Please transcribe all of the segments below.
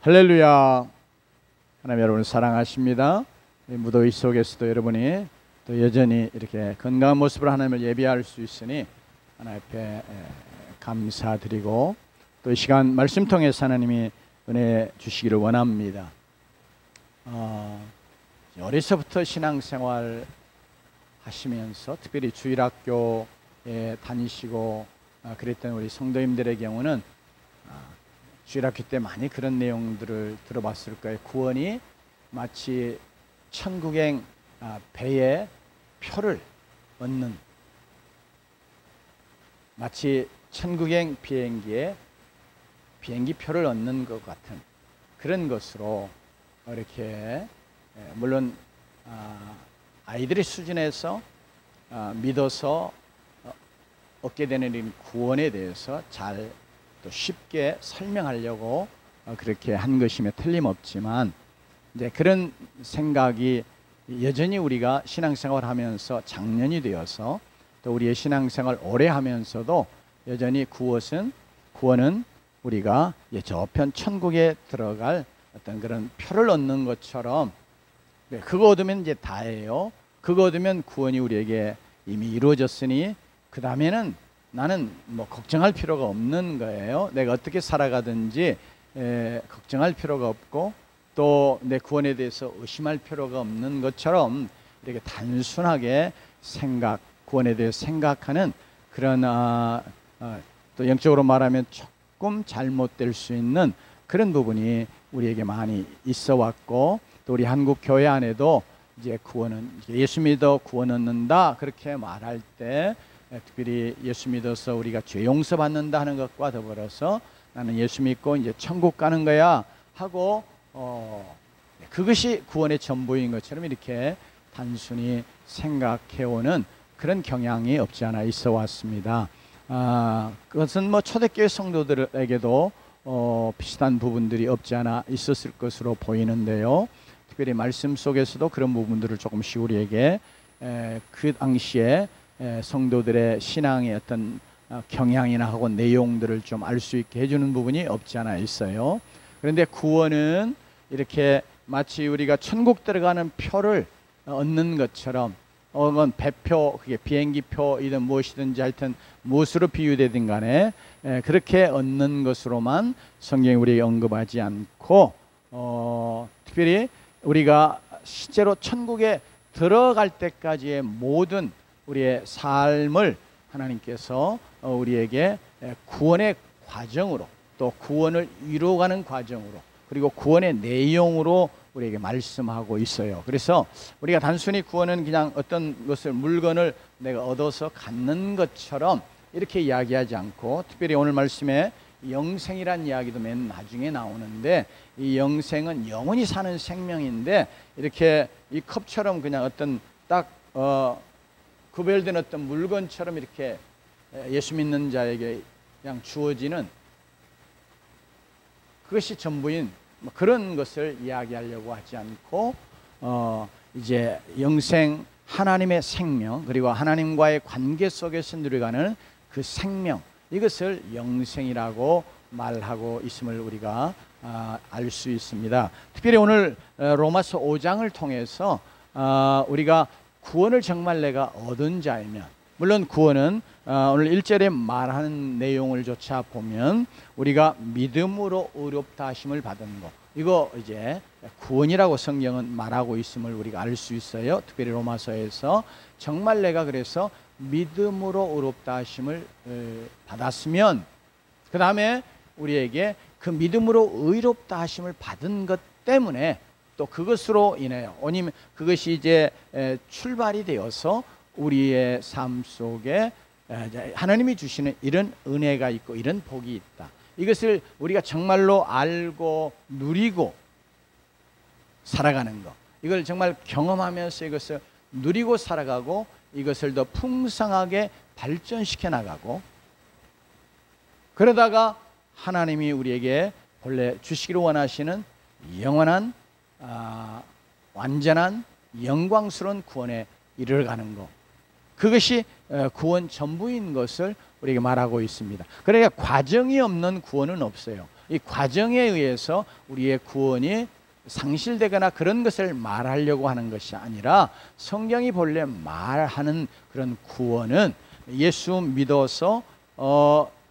할렐루야. 하나님 여러분을 사랑하십니다. 이 무더위 속에서도 여러분이 또 여전히 이렇게 건강한 모습으로 하나님을 예배할 수 있으니 하나님 앞에 감사드리고 또 이 시간 말씀 통해서 하나님이 은혜 주시기를 원합니다. 어려서부터 신앙생활 하시면서 특별히 주일학교에 다니시고 그랬던 우리 성도님들의 경우는 주일학교 때 많이 그런 내용들을 들어봤을 거예요. 구원이 마치 천국행 배의 표를 얻는, 마치 천국행 비행기에 비행기 표를 얻는 것 같은 그런 것으로 이렇게 물론 아이들의 수준에서 믿어서 얻게 되는 구원에 대해서 잘 또 쉽게 설명하려고 그렇게 한 것이며 틀림없지만, 이제 그런 생각이 여전히 우리가 신앙생활 하면서 작년이 되어서 또 우리의 신앙생활 오래 하면서도 여전히 구원은 우리가 저편 천국에 들어갈 어떤 그런 표를 얻는 것처럼, 그거 얻으면 이제 다예요. 그거 얻으면 구원이 우리에게 이미 이루어졌으니 그 다음에는 나는 뭐 걱정할 필요가 없는 거예요. 내가 어떻게 살아가든지 걱정할 필요가 없고 또 내 구원에 대해서 의심할 필요가 없는 것처럼 이렇게 단순하게 구원에 대해 생각하는 그런 또 영적으로 말하면 조금 잘못될 수 있는 그런 부분이 우리에게 많이 있어 왔고, 또 우리 한국 교회 안에도 이제 구원은 예수 믿어 구원 얻는다 그렇게 말할 때 특별히 예수 믿어서 우리가 죄 용서 받는다 하는 것과 더불어서 나는 예수 믿고 이제 천국 가는 거야 하고 그것이 구원의 전부인 것처럼 이렇게 단순히 생각해오는 그런 경향이 없지 않아 있어 왔습니다. 그것은 뭐 초대교회 성도들에게도 비슷한 부분들이 없지 않아 있었을 것으로 보이는데요. 특별히 말씀 속에서도 그런 부분들을 조금씩 우리에게 그 당시에 성도들의 신앙의 어떤 경향이나 하고 내용들을 좀 알 수 있게 해주는 부분이 없지 않아 있어요. 그런데 구원은 이렇게 마치 우리가 천국 들어가는 표를 얻는 것처럼, 그건 배표, 그게 비행기표이든 무엇이든지 하여튼 무엇으로 비유되든 간에 그렇게 얻는 것으로만 성경이 우리에게 언급하지 않고, 특별히 우리가 실제로 천국에 들어갈 때까지의 모든 우리의 삶을 하나님께서 우리에게 구원의 과정으로, 또 구원을 이루어가는 과정으로, 그리고 구원의 내용으로 우리에게 말씀하고 있어요. 그래서 우리가 단순히 구원은 그냥 어떤 것을, 물건을 내가 얻어서 갖는 것처럼 이렇게 이야기하지 않고, 특별히 오늘 말씀에 영생이란 이야기도 맨 나중에 나오는데, 이 영생은 영원히 사는 생명인데 이렇게 이 컵처럼 그냥 어떤 딱 구별된 어떤 물건처럼 이렇게 예수 믿는 자에게 그냥 주어지는 그것이 전부인 그런 것을 이야기하려고 하지 않고, 이제 영생, 하나님의 생명, 그리고 하나님과의 관계 속에서 누려가는 그 생명, 이것을 영생이라고 말하고 있음을 우리가 알 수 있습니다. 특별히 오늘 로마서 5장을 통해서 우리가 구원을 정말 내가 얻은 자이면, 물론 구원은 오늘 1절에 말하는 내용을 조차 보면 우리가 믿음으로 의롭다 하심을 받은 것, 이거 이제 구원이라고 성경은 말하고 있음을 우리가 알 수 있어요. 특별히 로마서에서 정말 내가 그래서 믿음으로 의롭다 하심을 받았으면, 그 다음에 우리에게 그 믿음으로 의롭다 하심을 받은 것 때문에 또 그것으로 인해요, 아니면 그것이 이제 출발이 되어서 우리의 삶 속에 하나님이 주시는 이런 은혜가 있고 이런 복이 있다, 이것을 우리가 정말로 알고 누리고 살아가는 것, 이걸 정말 경험하면서 이것을 누리고 살아가고 이것을 더 풍성하게 발전시켜 나가고, 그러다가 하나님이 우리에게 본래 주시기를 원하시는 영원한 완전한 영광스러운 구원에 이르러가는 것, 그것이 구원 전부인 것을 우리에게 말하고 있습니다. 그러니까 과정이 없는 구원은 없어요. 이 과정에 의해서 우리의 구원이 상실되거나 그런 것을 말하려고 하는 것이 아니라 성경이 본래 말하는 그런 구원은 예수 믿어서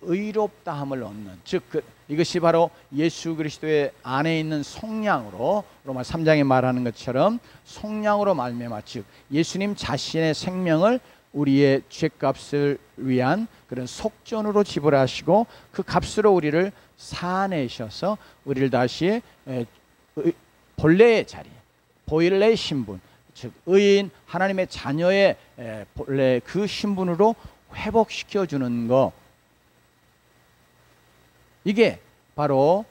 의롭다함을 얻는, 즉 이것이 바로 예수 그리스도의 안에 있는 속량으로, 로마 3장에 말하는 것처럼 속량으로 말미암아, 즉 예수님 자신의 생명을 우리의 죄값을 위한 그런 속전으로 지불하시고 그 값으로 우리를 사내셔서 우리를 다시 본래의 자리, 본래의 신분, 즉 의인 하나님의 자녀의 본래 그 신분으로 회복시켜주는 것, 이게 바로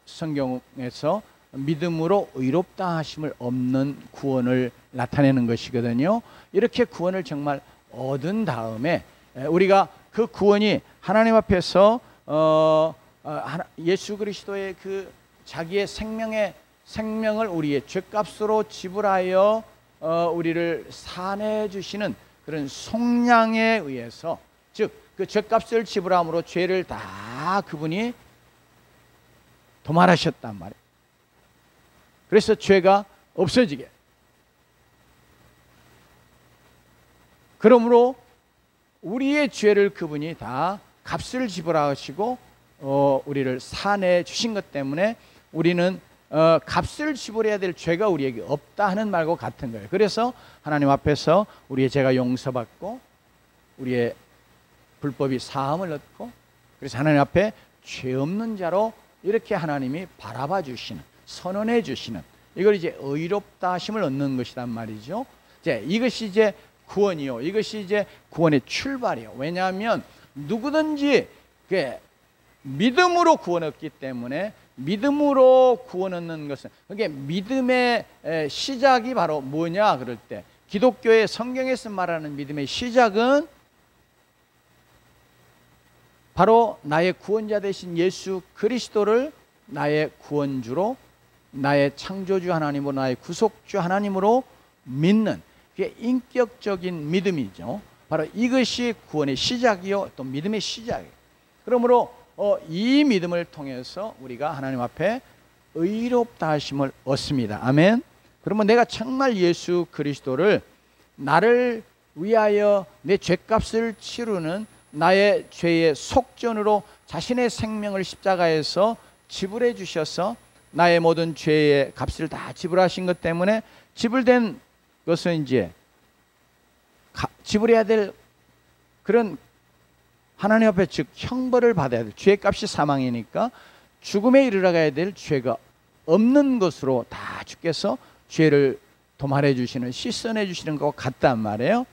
성경에서 믿음으로 의롭다 하심을 얻는 구원을 나타내는 것이거든요. 이렇게 구원을 정말 얻은 다음에 우리가 그 구원이 하나님 앞에서 예수 그리스도의 그 자기의 생명을 우리의 죄값으로 지불하여 우리를 사내 주시는 그런 속량에 의해서, 즉 그 죄값을 지불함으로 죄를 다 그분이 도말하셨단 말이에요. 그래서 죄가 없어지게. 그러므로 우리의 죄를 그분이 다 값을 지불하시고 우리를 사내 주신 것 때문에 우리는 값을 지불해야 될 죄가 우리에게 없다 하는 말과 같은 거예요. 그래서 하나님 앞에서 우리의 죄가 용서받고 우리의 불법이 사함을 얻고, 그래서 하나님 앞에 죄 없는 자로 이렇게 하나님이 바라봐 주시는, 선언해 주시는, 이걸 이제 의롭다 하심을 얻는 것이란 말이죠. 이것이 이제 구원이요, 이것이 이제 구원의 출발이요. 왜냐하면 누구든지 믿음으로 구원 얻기 때문에, 믿음으로 구원 얻는 것은, 그게 믿음의 시작이 바로 뭐냐 그럴 때, 기독교의 성경에서 말하는 믿음의 시작은 바로 나의 구원자 되신 예수 그리스도를 나의 구원주로, 나의 창조주 하나님으로, 나의 구속주 하나님으로 믿는, 그게 인격적인 믿음이죠. 바로 이것이 구원의 시작이요, 또 믿음의 시작이에요. 그러므로 이 믿음을 통해서 우리가 하나님 앞에 의롭다 하심을 얻습니다. 아멘. 그러면 내가 정말 예수 그리스도를 나를 위하여 내 죄값을 치르는 나의 죄의 속전으로 자신의 생명을 십자가에서 지불해 주셔서 나의 모든 죄의 값을 다 지불하신 것 때문에, 지불된 것은 이제 지불해야 될 그런 하나님 앞에, 즉 형벌을 받아야 될 죄값이 사망이니까 죽음에 이르러가야 될 죄가 없는 것으로 다 주께서 죄를 도말해 주시는, 씻어내 주시는 것 같단 말이에요.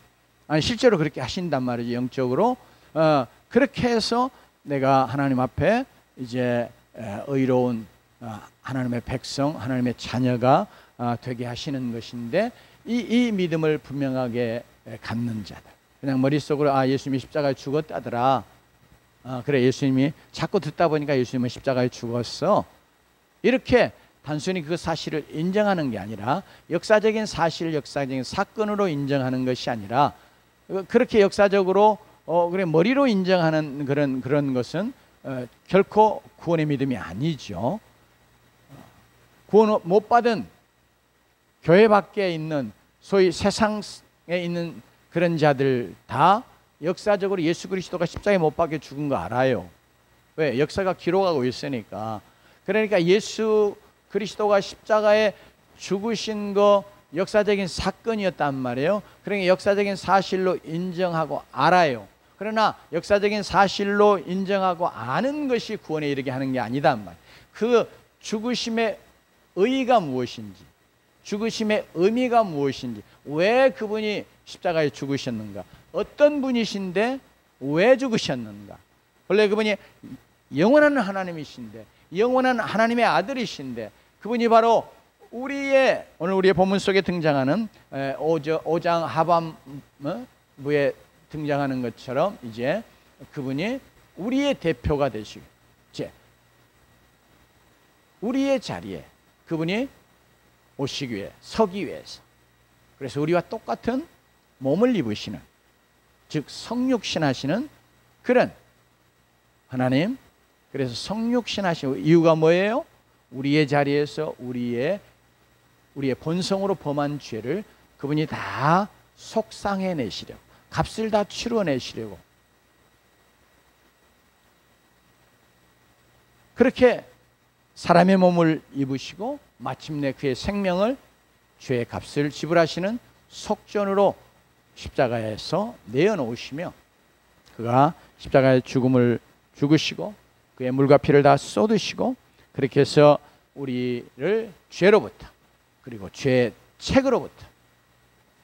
아니 실제로 그렇게 하신단 말이죠. 영적으로 그렇게 해서 내가 하나님 앞에 이제 의로운 하나님의 백성, 하나님의 자녀가 되게 하시는 것인데, 이 믿음을 분명하게 갖는 자들, 그냥 머릿속으로 예수님이 십자가에 죽었다더라, 그래 예수님이 자꾸 듣다 보니까 예수님은 십자가에 죽었어, 이렇게 단순히 그 사실을 인정하는 게 아니라, 역사적인 사실, 역사적인 사건으로 인정하는 것이 아니라, 그렇게 역사적으로 그래 머리로 인정하는 그런 것은 결코 구원의 믿음이 아니죠. 구원 못 받은 교회 밖에 있는 소위 세상에 있는 그런 자들 다 역사적으로 예수 그리스도가 십자가에 못 박혀 죽은 거 알아요. 왜? 역사가 기록하고 있으니까. 그러니까 예수 그리스도가 십자가에 죽으신 거 역사적인 사건이었단 말이에요. 그러니까 역사적인 사실로 인정하고 알아요. 그러나 역사적인 사실로 인정하고 아는 것이 구원에 이르게 하는 게 아니단 말이에요. 그 죽으심의 의의가 무엇인지, 죽으심의 의미가 무엇인지, 왜 그분이 십자가에 죽으셨는가, 어떤 분이신데 왜 죽으셨는가. 원래 그분이 영원한 하나님이신데, 영원한 하나님의 아들이신데, 그분이 바로 오늘 우리의 본문 속에 등장하는 5장 하반부에 등장하는 것처럼 이제 그분이 우리의 대표가 되시고, 우리의 자리에 그분이 오시기 위해, 서기 위해서, 그래서 우리와 똑같은 몸을 입으시는, 즉 성육신하시는 그런 하나님, 그래서 성육신 하신 이유가 뭐예요? 우리의 자리에서 우리의 본성으로 범한 죄를 그분이 다 속상해내시려고, 값을 다 치러내시려고, 그렇게 사람의 몸을 입으시고 마침내 그의 생명을, 죄의 값을 지불하시는 속전으로 십자가에서 내어놓으시며, 그가 십자가의 죽음을 죽으시고 그의 물과 피를 다 쏟으시고, 그렇게 해서 우리를 죄로부터, 그리고 죄의 책으로부터,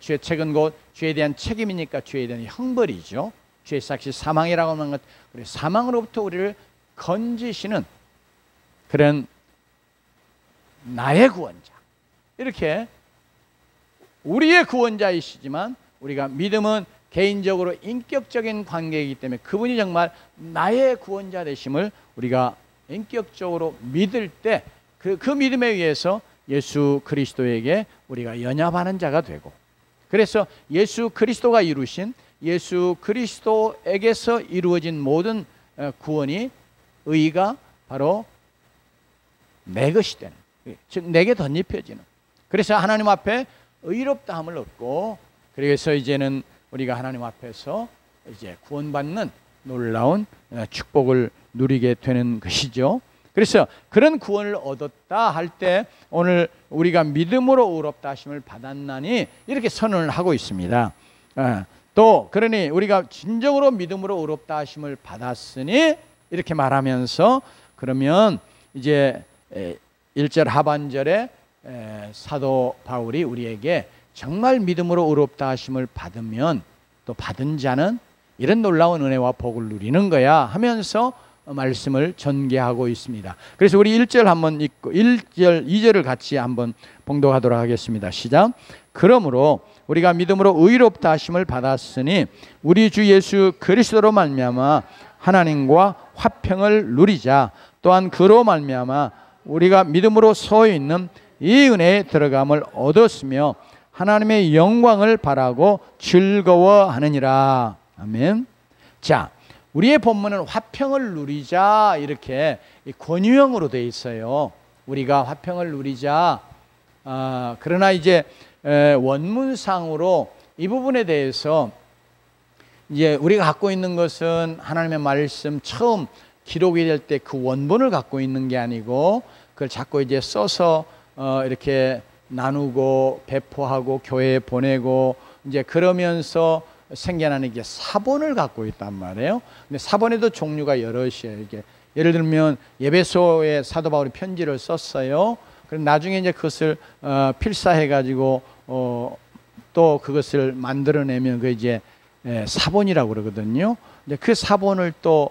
죄의 책은 곧 죄에 대한 책임이니까 죄에 대한 형벌이죠. 죄의 삭시 사망이라고 하는 것, 사망으로부터 우리를 건지시는 그런 나의 구원자, 이렇게 우리의 구원자이시지만 우리가 믿음은 개인적으로 인격적인 관계이기 때문에 그분이 정말 나의 구원자 되심을 우리가 인격적으로 믿을 때 그 믿음에 의해서 예수 그리스도에게 우리가 연합하는 자가 되고, 그래서 예수 그리스도가 이루신, 예수 그리스도에게서 이루어진 모든 구원이, 의가 바로 내 것이 되는, 즉 내게 덧입혀지는, 그래서 하나님 앞에 의롭다함을 얻고, 그래서 이제는 우리가 하나님 앞에서 이제 구원받는 놀라운 축복을 누리게 되는 것이죠. 그래서 그런 구원을 얻었다 할 때 오늘 우리가 믿음으로 의롭다 하심을 받았나니 이렇게 선언을 하고 있습니다. 또 그러니 우리가 진정으로 믿음으로 의롭다 하심을 받았으니 이렇게 말하면서, 그러면 이제 1절 하반절에 사도 바울이 우리에게 정말 믿음으로 의롭다 하심을 받으면 또 받은 자는 이런 놀라운 은혜와 복을 누리는 거야 하면서 말씀을 전개하고 있습니다. 그래서 우리 1절 한번 읽고 1절 2절을 같이 한번 봉독하도록 하겠습니다. 시작. 그러므로 우리가 믿음으로 의롭다 하심을 받았으니 우리 주 예수 그리스도로 말미암아 하나님과 화평을 누리자. 또한 그로 말미암아 우리가 믿음으로 서 있는 이 은혜에 들어감을 얻었으며 하나님의 영광을 바라고 즐거워하느니라. 아멘. 자, 우리의 본문은 화평을 누리자, 이렇게 권유형으로 되어 있어요. 우리가 화평을 누리자. 그러나 이제 원문상으로 이 부분에 대해서 이제 우리가 갖고 있는 것은 하나님의 말씀 처음 기록이 될 때 그 원본을 갖고 있는 게 아니고, 그걸 자꾸 이제 써서 이렇게 나누고 배포하고 교회에 보내고 이제 그러면서 생겨나는 게 사본을 갖고 있단 말이에요. 근데 사본에도 종류가 여럿이에요. 이게 예를 들면 에베소에 사도 바울이 편지를 썼어요. 그럼 나중에 이제 그것을 필사해 가지고 또 그것을 만들어내면 그 이제 사본이라고 그러거든요. 근데 그 사본을 또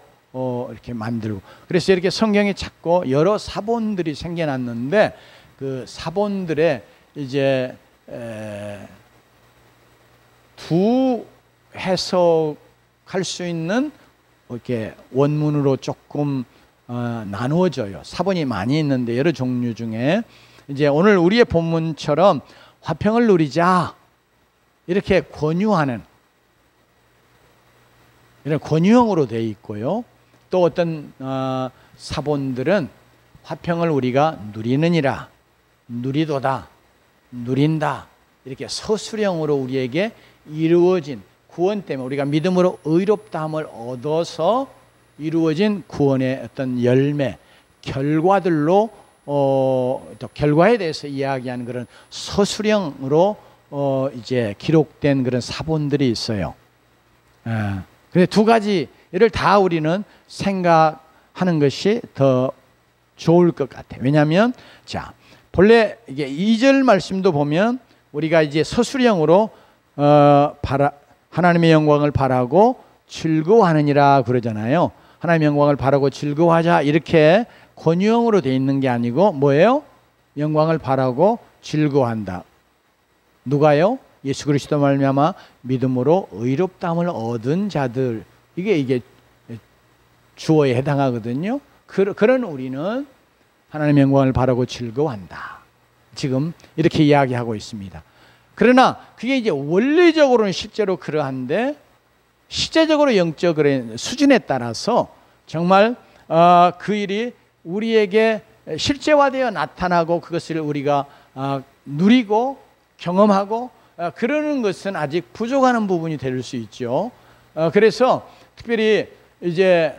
이렇게 만들고, 그래서 이렇게 성경이 자꾸 여러 사본들이 생겨났는데 그 사본들의 이제 두 해석할 수 있는 이렇게 원문으로 조금 나누어져요. 사본이 많이 있는데 여러 종류 중에 이제 오늘 우리의 본문처럼 화평을 누리자 이렇게 권유하는 이런 권유형으로 되어 있고요. 또 어떤 사본들은 화평을 우리가 누리느니라, 누리도다, 누린다, 이렇게 서술형으로 우리에게 이루어진 구원 때문에 우리가 믿음으로 의롭다함을 얻어서 이루어진 구원의 어떤 열매, 결과들로 또 결과에 대해서 이야기하는 그런 서술형으로 이제 기록된 그런 사본들이 있어요. 근데 두 가지를 다 우리는 생각하는 것이 더 좋을 것 같아요. 왜냐하면 자, 본래 이게 2절 말씀도 보면 우리가 이제 서술형으로 하나님의 영광을 바라고 즐거워하느니라 그러잖아요. 하나님의 영광을 바라고 즐거워하자 이렇게 권유형으로 되어 있는 게 아니고 뭐예요? 영광을 바라고 즐거워한다. 누가요? 예수 그리스도 말미암아 믿음으로 의롭다함을 얻은 자들, 이게 주어에 해당하거든요. 그런 우리는 하나님의 영광을 바라고 즐거워한다. 지금 이렇게 이야기하고 있습니다. 그러나 그게 이제 원리적으로는 실제로 그러한데 실제적으로 영적 수준에 따라서 정말 그 일이 우리에게 실제화되어 나타나고 그것을 우리가 누리고 경험하고 그러는 것은 아직 부족한 부분이 될 수 있죠. 그래서 특별히 이제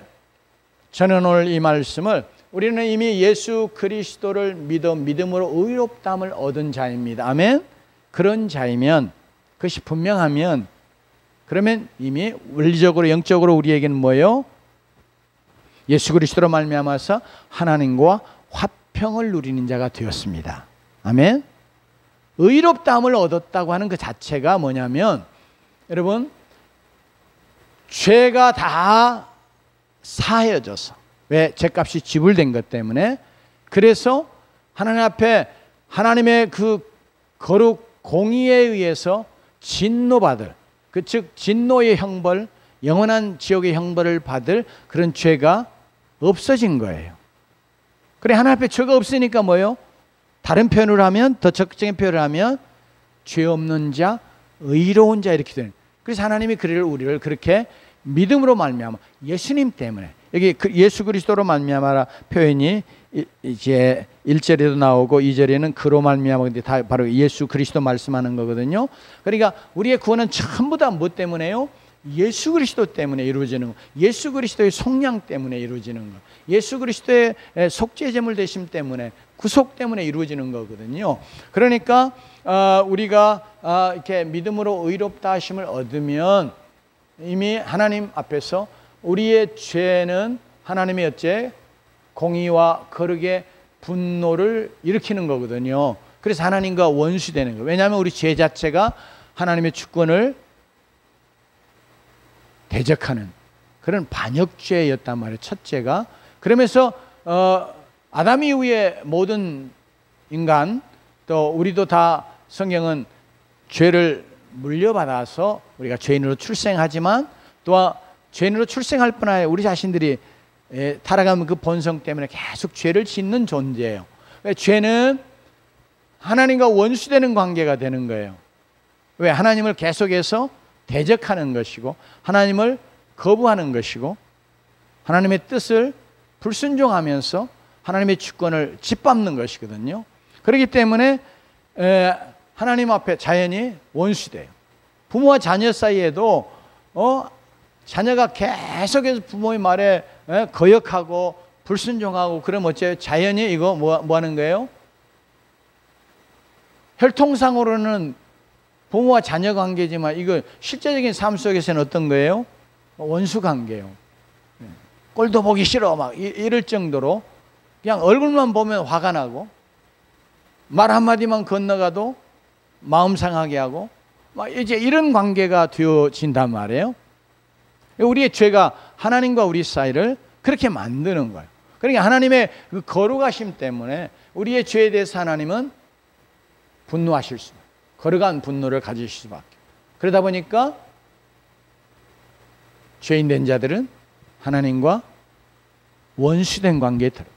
저는 오늘 이 말씀을 우리는 이미 예수 그리스도를 믿음으로 의롭다함을 얻은 자입니다. 아멘. 그런 자이면 그것이 분명하면 그러면 이미 원리적으로 영적으로 우리에게는 뭐예요? 예수 그리스도로 말미암아서 하나님과 화평을 누리는 자가 되었습니다. 아멘. 의롭다함을 얻었다고 하는 그 자체가 뭐냐면 여러분 죄가 다 사해져서 왜? 죄값이 지불된 것 때문에 그래서 하나님 앞에 하나님의 그 거룩 공의에 의해서 진노받을 즉 진노의 형벌 영원한 지옥의 형벌을 받을 그런 죄가 없어진 거예요. 그래 하나님 앞에 죄가 없으니까 뭐예요? 다른 표현을 하면 더 적극적인 표현을 하면 죄 없는 자 의로운 자 이렇게 되는. 그래서 하나님이 우리를 그렇게 믿음으로 말미암아 예수님 때문에 여기 예수 그리스도로 말미암아라 표현이 이제 1절에도 나오고 2절에는 그로 말미암아 근데 다 바로 예수 그리스도 말씀하는 거거든요. 그러니까 우리의 구원은 전부 다 뭐 때문에요? 예수 그리스도 때문에 이루어지는 거. 예수 그리스도의 속량 때문에 이루어지는 거. 예수 그리스도의 속죄제물 되심 때문에 구속 때문에 이루어지는 거거든요. 그러니까 우리가 이렇게 믿음으로 의롭다 하심을 얻으면 이미 하나님 앞에서 우리의 죄는 하나님의 어째 공의와 거룩의 분노를 일으키는 거거든요. 그래서 하나님과 원수되는 거예요. 왜냐하면 우리 죄 자체가 하나님의 주권을 대적하는 그런 반역죄였단 말이에요. 첫째가. 그러면서 아담 이후의 모든 인간 또 우리도 다 성경은 죄를 물려받아서 우리가 죄인으로 출생하지만 또한 죄인으로 출생할 뿐 아니라 우리 자신들이 타락하는 그 본성 때문에 계속 죄를 짓는 존재예요. 죄는 하나님과 원수되는 관계가 되는 거예요. 왜? 하나님을 계속해서 대적하는 것이고 하나님을 거부하는 것이고 하나님의 뜻을 불순종하면서 하나님의 주권을 짓밟는 것이거든요. 그렇기 때문에 하나님 앞에 자연이 원수돼요. 부모와 자녀 사이에도 자녀가 계속해서 부모의 말에 거역하고 불순종하고 그러면 어째요? 자연이 이거 뭐 하는 거예요? 혈통상으로는 부모와 자녀 관계지만 이거 실제적인 삶 속에서는 어떤 거예요? 원수 관계예요. 꼴도 보기 싫어 막 이럴 정도로 그냥 얼굴만 보면 화가 나고 말 한마디만 건너가도 마음 상하게 하고 막 이제 이런 관계가 되어진단 말이에요. 우리의 죄가 하나님과 우리 사이를 그렇게 만드는 거예요. 그러니까 하나님의 그 거룩하심 때문에 우리의 죄에 대해서 하나님은 분노하실 수, 거룩한 분노를 가지실 수밖에. 그러다 보니까 죄인 된 자들은 하나님과 원수된 관계에 들어요.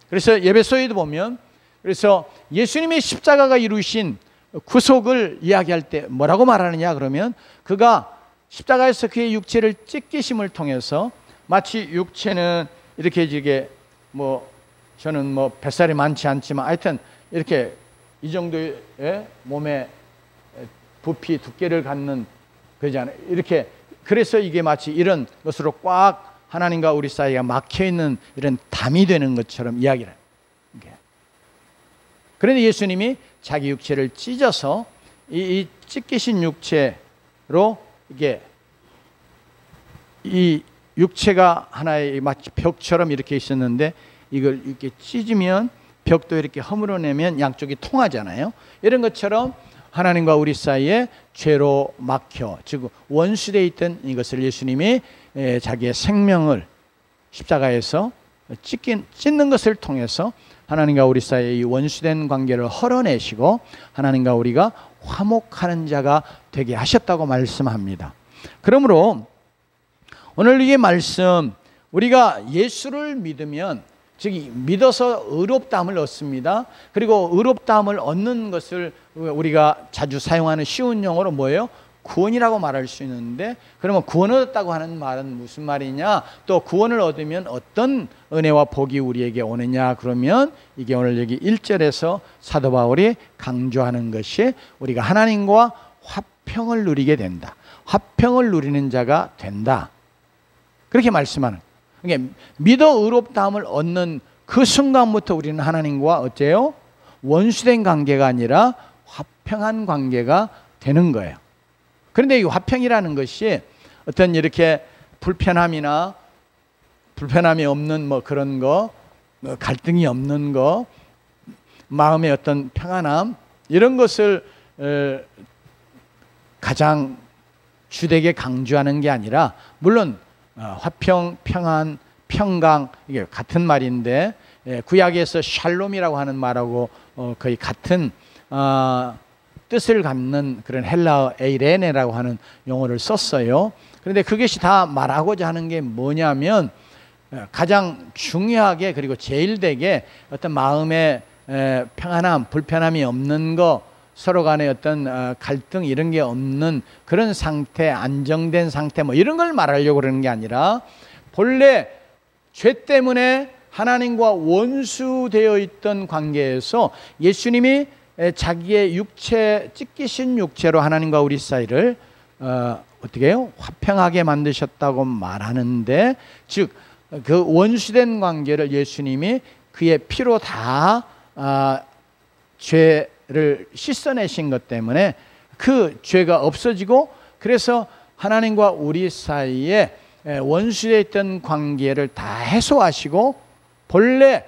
그래서 예배소에도 보면 그래서 예수님의 십자가가 이루신 구속을 이야기할 때 뭐라고 말하느냐 그러면 그가 십자가에서 그의 육체를 찢기심을 통해서 마치 육체는 이렇게 저는 뭐 뱃살이 많지 않지만 하여튼 이렇게 이 정도의 몸에 부피 두께를 갖는 그러잖아요. 이렇게 그래서 이게 마치 이런 것으로 꽉 하나님과 우리 사이가 막혀 있는 이런 담이 되는 것처럼 이야기를 해요. 그런데 예수님이 자기 육체를 찢어서 이 찢기신 육체로 이게 이 육체가 하나의 마치 벽처럼 이렇게 있었는데 이걸 이렇게 찢으면 벽도 이렇게 허물어내면 양쪽이 통하잖아요. 이런 것처럼 하나님과 우리 사이에 죄로 막혀 즉 원수되어 있던 이것을 예수님이 자기의 생명을 십자가에서 찢는 것을 통해서 하나님과 우리 사이의 이 원수된 관계를 헐어내시고 하나님과 우리가 화목하는 자가 되게 하셨다고 말씀합니다. 그러므로 오늘 이 말씀 우리가 예수를 믿으면 즉 믿어서 의롭다함을 얻습니다. 그리고 의롭다함을 얻는 것을 우리가 자주 사용하는 쉬운 용어로 뭐예요? 구원이라고 말할 수 있는데, 그러면 구원 얻었다고 하는 말은 무슨 말이냐, 또 구원을 얻으면 어떤 은혜와 복이 우리에게 오느냐, 그러면 이게 오늘 여기 1절에서 사도 바울이 강조하는 것이 우리가 하나님과 화평을 누리게 된다, 화평을 누리는 자가 된다, 그렇게 말씀하는. 그러니까 믿어 의롭다함을 얻는 그 순간부터 우리는 하나님과 어째요? 원수된 관계가 아니라 화평한 관계가 되는 거예요. 그런데 이 화평이라는 것이 어떤 이렇게 불편함이 없는 뭐 그런 거, 갈등이 없는 거, 마음의 어떤 평안함, 이런 것을 가장 주되게 강조하는 게 아니라, 물론 화평, 평안, 평강, 이게 같은 말인데, 구약에서 샬롬이라고 하는 말하고 거의 같은 뜻을 갖는 그런 헬라어 에이레네라고 하는 용어를 썼어요. 그런데 그것이 다 말하고자 하는 게 뭐냐면, 가장 중요하게, 그리고 제일 되게 어떤 마음의 평안함, 불편함이 없는 거, 서로 간에 어떤 갈등 이런 게 없는 그런 상태, 안정된 상태, 뭐 이런 걸 말하려고 그러는 게 아니라, 본래 죄 때문에 하나님과 원수되어 있던 관계에서 예수님이 자기의 육체, 찢기신 육체로 하나님과 우리 사이를 어떻게 해요? 화평하게 만드셨다고 말하는데, 즉 그 원수된 관계를 예수님이 그의 피로 다 죄를 씻어내신 것 때문에 그 죄가 없어지고, 그래서 하나님과 우리 사이에 원수되어 있던 관계를 다 해소하시고, 본래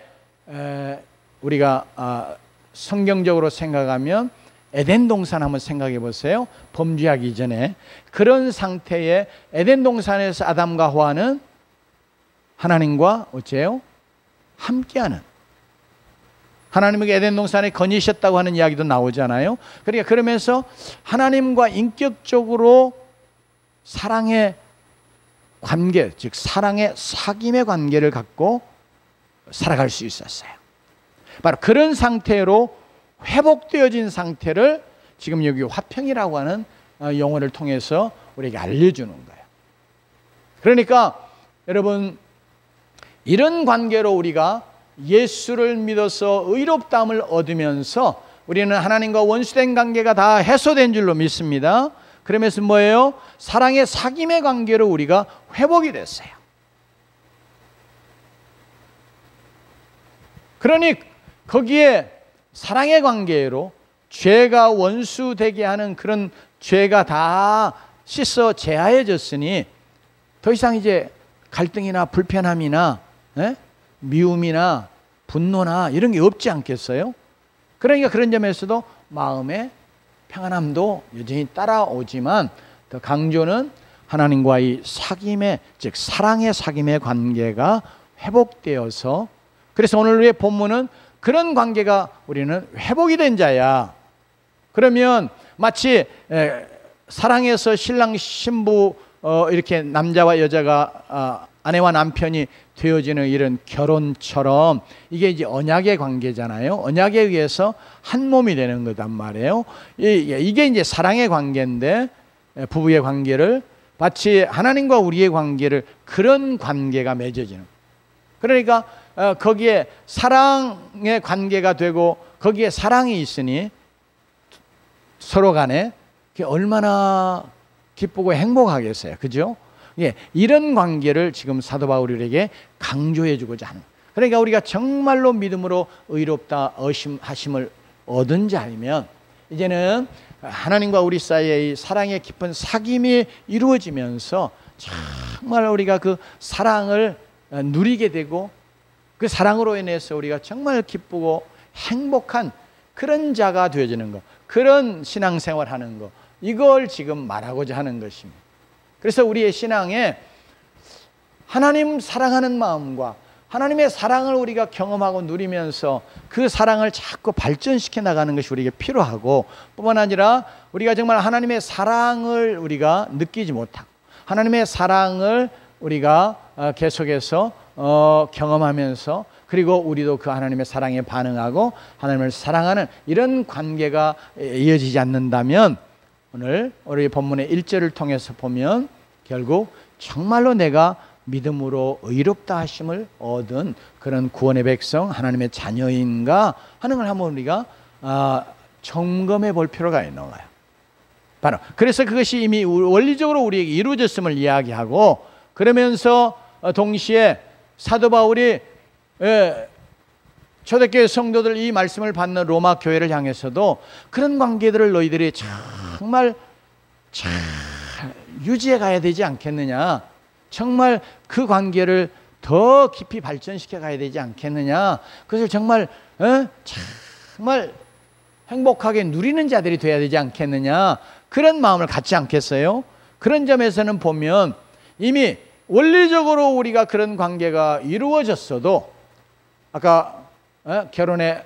우리가 성경적으로 생각하면 에덴 동산 한번 생각해 보세요. 범죄하기 이전에 그런 상태의 에덴 동산에서 아담과 하와는 하나님과 어째요? 함께하는, 하나님에게 에덴 동산에 거니셨다고 하는 이야기도 나오잖아요. 그러니까 그러면서 하나님과 인격적으로 사랑의 관계, 즉 사랑의 사귐의 관계를 갖고 살아갈 수 있었어요. 바로 그런 상태로 회복되어진 상태를 지금 여기 화평이라고 하는 용어를 통해서 우리에게 알려주는 거예요. 그러니까 여러분, 이런 관계로 우리가 예수를 믿어서 의롭다함을 얻으면서 우리는 하나님과 원수된 관계가 다 해소된 줄로 믿습니다. 그러면서 뭐예요? 사랑의 사귐의 관계로 우리가 회복이 됐어요. 그러니 거기에 사랑의 관계로 죄가 원수되게 하는 그런 죄가 다 씻어 제하여졌으니 더 이상 이제 갈등이나 불편함이나 미움이나 분노나 이런 게 없지 않겠어요? 그러니까 그런 점에서도 마음의 평안함도 여전히 따라오지만, 더 강조는 하나님과의 사귐의, 즉 사랑의 사귐의 관계가 회복되어서, 그래서 오늘 우리의 본문은 그런 관계가 우리는 회복이 된 자야. 그러면 마치 사랑해서 신랑 신부 이렇게 남자와 여자가 아내와 남편이 되어지는 이런 결혼처럼, 이게 이제 언약의 관계잖아요. 언약에 의해서 한 몸이 되는 거단 말이에요. 이게 이제 사랑의 관계인데, 부부의 관계를 마치 하나님과 우리의 관계를, 그런 관계가 맺어지는. 그러니까 거기에 사랑의 관계가 되고 거기에 사랑이 있으니 서로 간에 얼마나 기쁘고 행복하겠어요. 그죠? 예, 이런 관계를 지금 사도 바울에게 강조해 주고자 하는. 그러니까 우리가 정말로 믿음으로 의롭다 하심을 얻은 자이면, 이제는 하나님과 우리 사이의 사랑의 깊은 사귐이 이루어지면서 정말 우리가 그 사랑을 누리게 되고, 그 사랑으로 인해서 우리가 정말 기쁘고 행복한 그런 자가 되어지는 것, 그런 신앙생활하는 것, 이걸 지금 말하고자 하는 것입니다. 그래서 우리의 신앙에 하나님 사랑하는 마음과 하나님의 사랑을 우리가 경험하고 누리면서 그 사랑을 자꾸 발전시켜 나가는 것이 우리에게 필요하고, 뿐만 아니라 우리가 정말 하나님의 사랑을 우리가 느끼지 못하고, 하나님의 사랑을 우리가 계속해서 경험하면서, 그리고 우리도 그 하나님의 사랑에 반응하고 하나님을 사랑하는 이런 관계가 이어지지 않는다면 오늘 우리 본문의 1절을 통해서 보면 결국 정말로 내가 믿음으로 의롭다 하심을 얻은 그런 구원의 백성, 하나님의 자녀인가 하는 걸 한번 우리가 점검해 볼 필요가 있는 거예요. 바로 그래서 그것이 이미 원리적으로 우리에게 이루어졌음을 이야기하고, 그러면서 동시에 사도 바울이 초대교회 성도들 이 말씀을 받는 로마 교회를 향해서도 그런 관계들을 너희들이 정말 잘 유지해 가야 되지 않겠느냐, 정말 그 관계를 더 깊이 발전시켜 가야 되지 않겠느냐, 그것을 정말 정말 행복하게 누리는 자들이 돼야 되지 않겠느냐, 그런 마음을 갖지 않겠어요? 그런 점에서는 보면 이미 원리적으로 우리가 그런 관계가 이루어졌어도, 아까 결혼의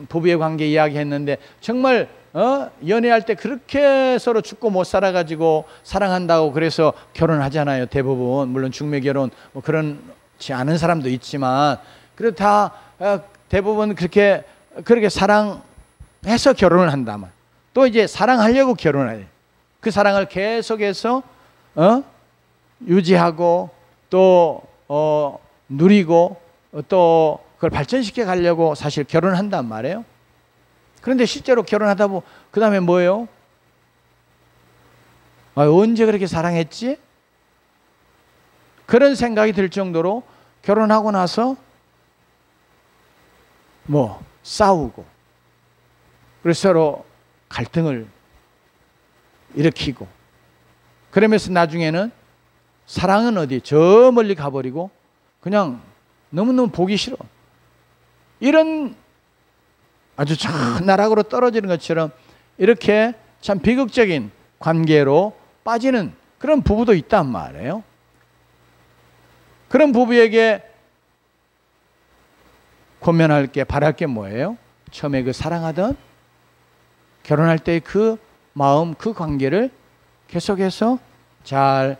부부의 관계 이야기했는데 정말 연애할 때 그렇게 서로 죽고 못 살아가지고 사랑한다고 그래서 결혼하잖아요. 대부분 물론 중매 결혼 뭐 그렇지 않은 사람도 있지만 그래도 다 대부분 그렇게 사랑해서 결혼을 한다면, 또 이제 사랑하려고 결혼을 해요. 그 사랑을 계속해서 유지하고 또 누리고 또 그걸 발전시켜 가려고 사실 결혼을 한단 말이에요. 그런데 실제로 결혼하다 보면 그 다음에 뭐예요? 언제 그렇게 사랑했지? 그런 생각이 들 정도로 결혼하고 나서 뭐 싸우고, 그래서 서로 갈등을 일으키고, 그러면서 나중에는 사랑은 어디 저 멀리 가버리고 그냥 너무너무 보기 싫어, 이런 아주 저 나락으로 떨어지는 것처럼 이렇게 참 비극적인 관계로 빠지는 그런 부부도 있단 말이에요. 그런 부부에게 권면할 게, 바랄 게 뭐예요? 처음에 그 사랑하던 결혼할 때 그 마음, 그 관계를 계속해서 잘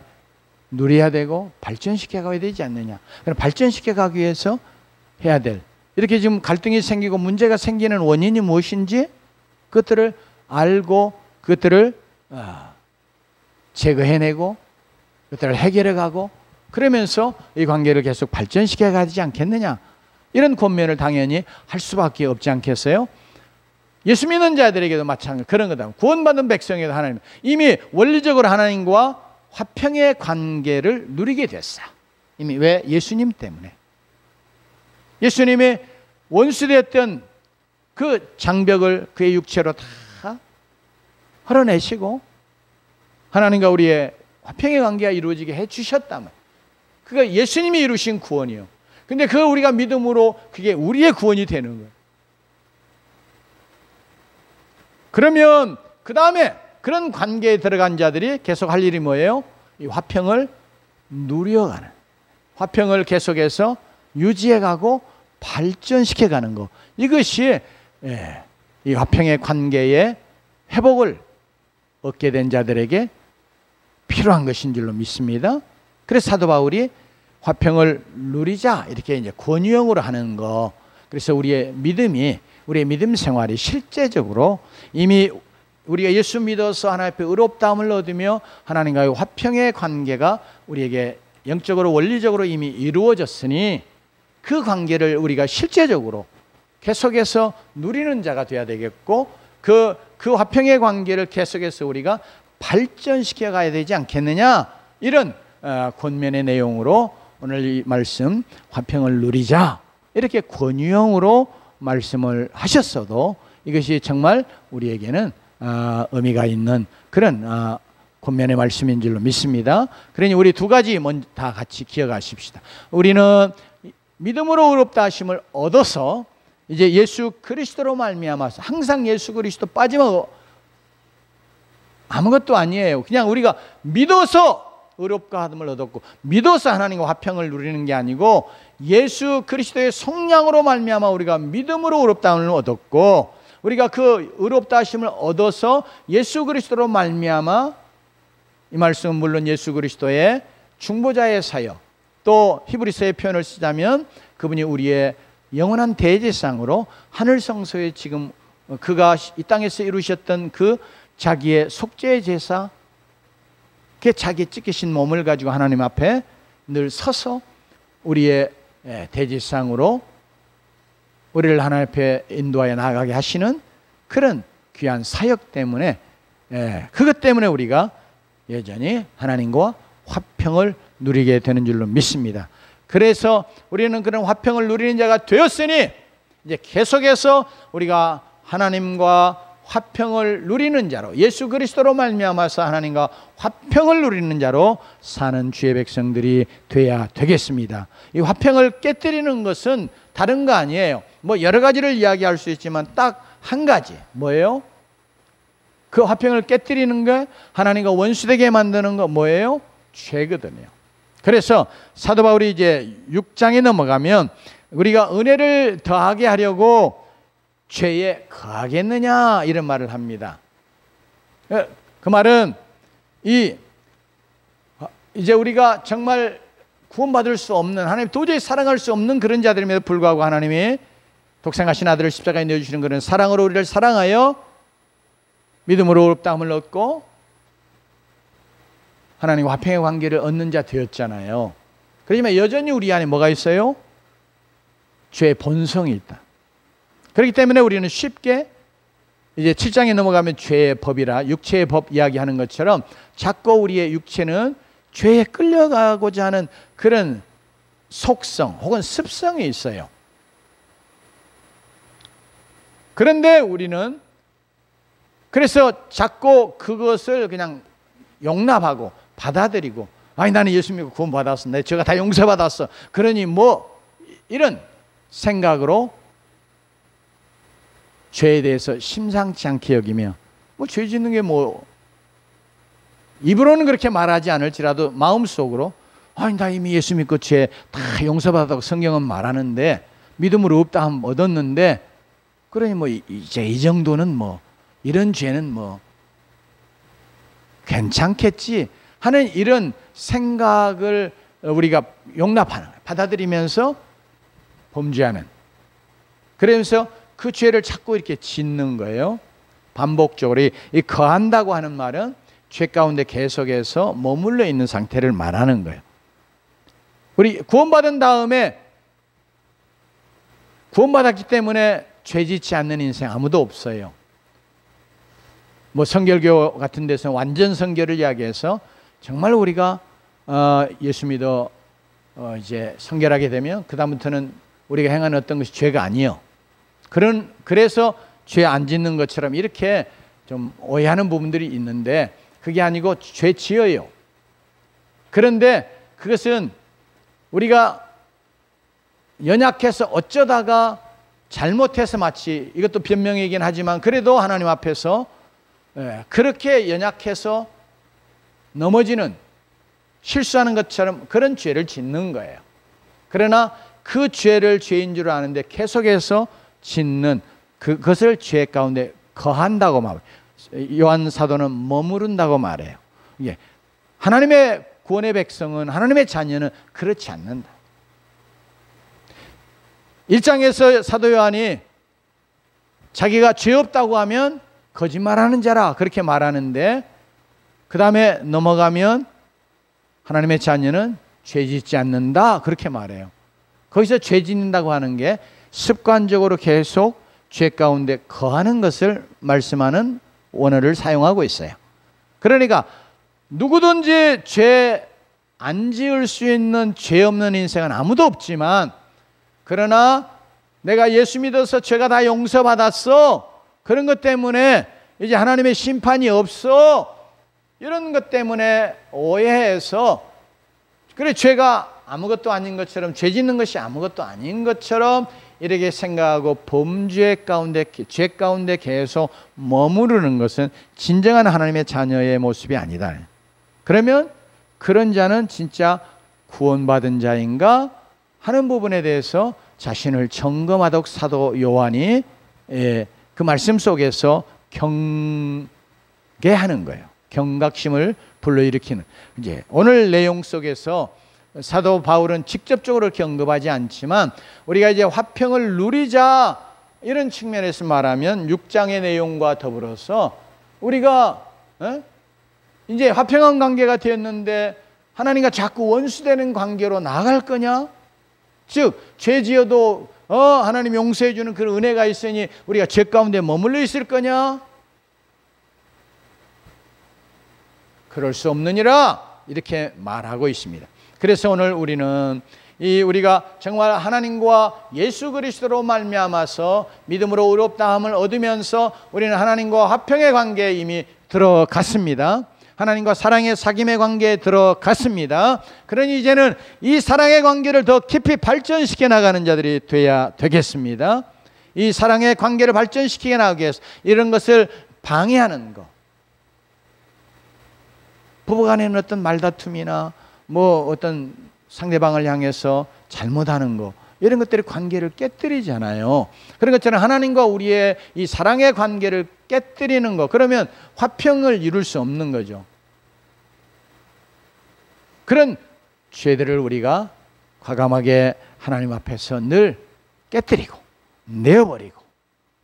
누려야 되고 발전시켜 가야 되지 않느냐. 그럼 발전시켜 가기 위해서 해야 될, 이렇게 지금 갈등이 생기고 문제가 생기는 원인이 무엇인지 그것들을 알고 그것들을 제거해내고 그것들을 해결해 가고, 그러면서 이 관계를 계속 발전시켜 가지 않겠느냐, 이런 권면을 당연히 할 수밖에 없지 않겠어요? 예수 믿는 자들에게도 마찬가지 그런 거다. 구원받은 백성에도 하나님 이미 원리적으로 하나님과 화평의 관계를 누리게 됐어. 이미 왜? 예수님 때문에. 예수님의 원수되었던 그 장벽을 그의 육체로 다 헐어내시고 하나님과 우리의 화평의 관계가 이루어지게 해주셨다면, 그게 예수님이 이루신 구원이요. 근데 그걸 우리가 믿음으로 그게 우리의 구원이 되는 거예요. 그러면 그 다음에 그런 관계에 들어간 자들이 계속 할 일이 뭐예요? 이 화평을 누려가는, 화평을 계속해서 유지해가고 발전시켜가는 것, 이것이 이 화평의 관계의 회복을 얻게 된 자들에게 필요한 것인 줄로 믿습니다. 그래서 사도 바울이 화평을 누리자 이렇게 이제 권유형으로 하는 거. 그래서 우리의 믿음 생활이 실제적으로 이미 우리가 예수 믿어서 하나님 앞에 의롭다함을 얻으며 하나님과의 화평의 관계가 우리에게 영적으로 원리적으로 이미 이루어졌으니 그 관계를 우리가 실제적으로 계속해서 누리는 자가 되어야 되겠고, 그 화평의 관계를 계속해서 우리가 발전시켜 가야 되지 않겠느냐, 이런 권면의 내용으로 오늘 이 말씀 화평을 누리자 이렇게 권유형으로 말씀을 하셨어도 이것이 정말 우리에게는 의미가 있는 그런 권면의 말씀인 줄로 믿습니다. 그러니 우리 두 가지 먼저 다 같이 기억하십시다. 우리는 믿음으로 의롭다 하심을 얻어서 이제 예수 그리스도로 말미암아서, 항상 예수 그리스도 빠지면 아무것도 아니에요. 그냥 우리가 믿어서 의롭다 함을 얻었고 믿어서 하나님과 화평을 누리는 게 아니고, 예수 그리스도의 성량으로 말미암아 우리가 믿음으로 의롭다 함을 얻었고, 우리가 그 의롭다 하심을 얻어서 예수 그리스도로 말미암아, 이 말씀은 물론 예수 그리스도의 중보자의 사역, 또 히브리서의 표현을 쓰자면 그분이 우리의 영원한 대제사장으로 하늘 성소에 지금 그가 이 땅에서 이루셨던 그 자기의 속죄 제사, 그 자기 찢기신 몸을 가지고 하나님 앞에 늘 서서 우리의 대제사장으로 우리를 하나님 앞에 인도하여 나아가게 하시는 그런 귀한 사역 때문에, 그것 때문에 우리가 여전히 하나님과 화평을 누리게 되는 줄로 믿습니다. 그래서 우리는 그런 화평을 누리는 자가 되었으니 이제 계속해서 우리가 하나님과 화평을 누리는 자로, 예수 그리스도로 말미암아서 하나님과 화평을 누리는 자로 사는 주의 백성들이 돼야 되겠습니다. 이 화평을 깨뜨리는 것은 다른 거 아니에요. 뭐 여러 가지를 이야기할 수 있지만 딱 한 가지, 뭐예요? 그 화평을 깨뜨리는 거, 하나님과 원수되게 만드는 거 뭐예요? 죄거든요. 그래서 사도 바울이 이제 6장에 넘어가면 우리가 은혜를 더하게 하려고 죄에 거하겠느냐 이런 말을 합니다. 그 말은 이제 우리가 정말 구원받을 수 없는, 하나님 도저히 사랑할 수 없는 그런 자들임에도 불구하고 하나님이 독생하신 아들을 십자가에 내어주시는 그런 사랑으로 우리를 사랑하여 믿음으로 의롭다함을 얻고 하나님과 화평의 관계를 얻는 자 되었잖아요. 그렇지만 여전히 우리 안에 뭐가 있어요? 죄의 본성이 있다. 그렇기 때문에 우리는 쉽게 이제 7장에 넘어가면 죄의 법이라 육체의 법 이야기하는 것처럼 자꾸 우리의 육체는 죄에 끌려가고자 하는 그런 속성 혹은 습성이 있어요. 그런데 우리는 그래서 자꾸 그것을 그냥 용납하고 받아들이고, 아니 나는 예수 믿고 구원 받았어, 내 죄가 다 용서받았어, 그러니 뭐 이런 생각으로 죄에 대해서 심상치 않게 여기며, 뭐 죄 짓는 게 뭐 입으로는 그렇게 말하지 않을지라도 마음속으로 아니 나 이미 예수 믿고 죄 다 용서받았다고 성경은 말하는데, 믿음으로 의롭다함 얻었는데, 그러니 뭐 이제 이 정도는 뭐 이런 죄는 뭐 괜찮겠지 하는 이런 생각을 우리가 용납하는 거예요. 받아들이면서 범죄하는. 그러면서 그 죄를 자꾸 이렇게 짓는 거예요. 반복적으로. 이 거한다고 하는 말은 죄 가운데 계속해서 머물러 있는 상태를 말하는 거예요. 우리 구원받은 다음에, 구원받았기 때문에 죄 짓지 않는 인생 아무도 없어요. 뭐 성결교 같은 데서 완전 성결을 이야기해서 정말 우리가 예수 믿어 이제 성결하게 되면 그 다음부터는 우리가 행하는 어떤 것이 죄가 아니에요. 그래서 죄 안 짓는 것처럼 이렇게 좀 오해하는 부분들이 있는데, 그게 아니고 죄 지어요. 그런데 그것은 우리가 연약해서 어쩌다가 잘못해서, 마치 이것도 변명이긴 하지만 그래도 하나님 앞에서 그렇게 연약해서 넘어지는, 실수하는 것처럼 그런 죄를 짓는 거예요. 그러나 그 죄를 죄인 줄 아는데 계속해서 짓는 그것을 죄 가운데 거한다고 말해요. 요한 사도는 머무른다고 말해요. 예. 하나님의 구원의 백성은, 하나님의 자녀는 그렇지 않는다. 1장에서 사도 요한이 자기가 죄 없다고 하면 거짓말하는 자라 그렇게 말하는데, 그 다음에 넘어가면 하나님의 자녀는 죄 짓지 않는다 그렇게 말해요. 거기서 죄 짓는다고 하는 게 습관적으로 계속 죄 가운데 거하는 것을 말씀하는 원어를 사용하고 있어요. 그러니까 누구든지 죄 안 지을 수 있는 죄 없는 인생은 아무도 없지만, 그러나 내가 예수 믿어서 죄가 다 용서받았어, 그런 것 때문에 이제 하나님의 심판이 없어, 이런 것 때문에 오해해서, 그래 죄가 아무것도 아닌 것처럼, 죄 짓는 것이 아무것도 아닌 것처럼 이렇게 생각하고 범죄 가운데, 죄 가운데 계속 머무르는 것은 진정한 하나님의 자녀의 모습이 아니다. 그러면 그런 자는 진짜 구원받은 자인가 하는 부분에 대해서 자신을 점검하도록 사도 요한이 그 말씀 속에서 경계하는 거예요. 경각심을 불러일으키는. 이제 오늘 내용 속에서 사도 바울은 직접적으로 이렇게 언급하지 않지만 우리가 이제 화평을 누리자 이런 측면에서 말하면 6장의 내용과 더불어서 우리가 이제 화평한 관계가 되었는데 하나님과 자꾸 원수되는 관계로 나아갈 거냐? 즉 죄 지어도 하나님 용서해 주는 그런 은혜가 있으니 우리가 죄 가운데 머물러 있을 거냐? 그럴 수 없느니라 이렇게 말하고 있습니다. 그래서 오늘 우리는 우리가 정말 하나님과 예수 그리스도로 말미암아서 믿음으로 의롭다함을 얻으면서 우리는 하나님과 화평의 관계에 이미 들어갔습니다. 하나님과 사랑의 사귐의 관계에 들어갔습니다. 그러니 이제는 이 사랑의 관계를 더 깊이 발전시켜 나가는 자들이 돼야 되겠습니다. 이 사랑의 관계를 발전시키게 나가기 위해서 이런 것을 방해하는 것, 부부간에는 어떤 말다툼이나 어떤 상대방을 향해서 잘못하는 것, 이런 것들이 관계를 깨뜨리잖아요. 그런 것처럼 하나님과 우리의 이 사랑의 관계를 깨뜨리는 것, 그러면 화평을 이룰 수 없는 거죠. 그런 죄들을 우리가 과감하게 하나님 앞에서 늘 깨뜨리고 내어버리고,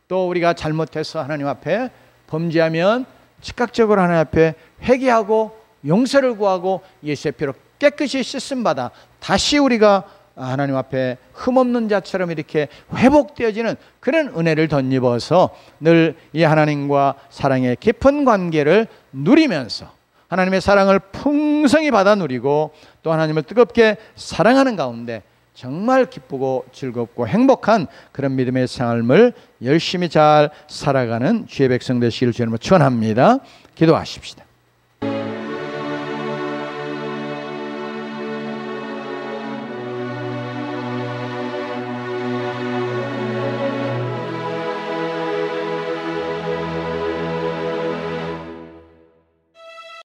또 우리가 잘못해서 하나님 앞에 범죄하면 즉각적으로 하나님 앞에 회개하고 용서를 구하고 예수의 피로 깨끗이 씻음받아 다시 우리가 하나님 앞에 흠없는 자처럼 이렇게 회복되어지는 그런 은혜를 덧입어서 늘 이 하나님과 사랑의 깊은 관계를 누리면서 하나님의 사랑을 풍성히 받아 누리고 또 하나님을 뜨겁게 사랑하는 가운데 정말 기쁘고 즐겁고 행복한 그런 믿음의 삶을 열심히 잘 살아가는 주의 백성 되시기를 주님으로 축원합니다. 기도하십시다.